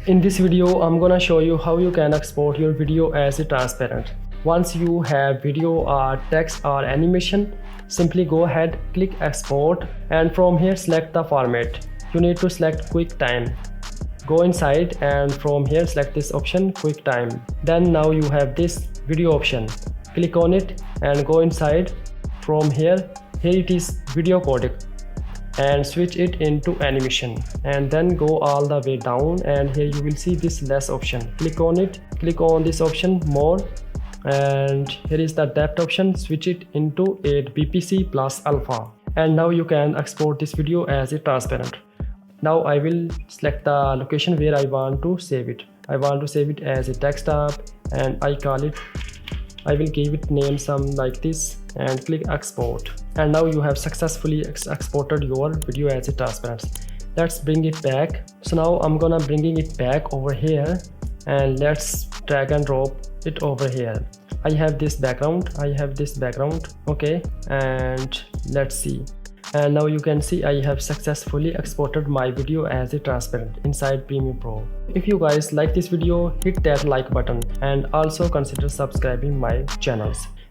In this video, I'm gonna show you how you can export your video as a transparent. Once you have video or text or animation, simply go ahead, click export, and from here select the format. You need to select QuickTime. Go inside and from here select this option QuickTime. Then now you have this video option. Click on it and go inside. From here it is video codec, and switch it into animation, and then go all the way down, and here you will see this less option. Click on it, click on this option more, and here is the depth option. Switch it into 8 bpc plus alpha, and now you can export this video as a transparent. Now I will select the location where I want to save it. I want to save it as a desktop, and I will give it name some like this and click export. And now you have successfully exported your video as a transparent. Let's bring it back. So now I'm gonna bringing it back over here, and let's drag and drop it over here. I have this background, okay, and let's see. And now you can see I have successfully exported my video as a transparent inside Premiere Pro. If you guys like this video, hit that like button and also consider subscribing my channels.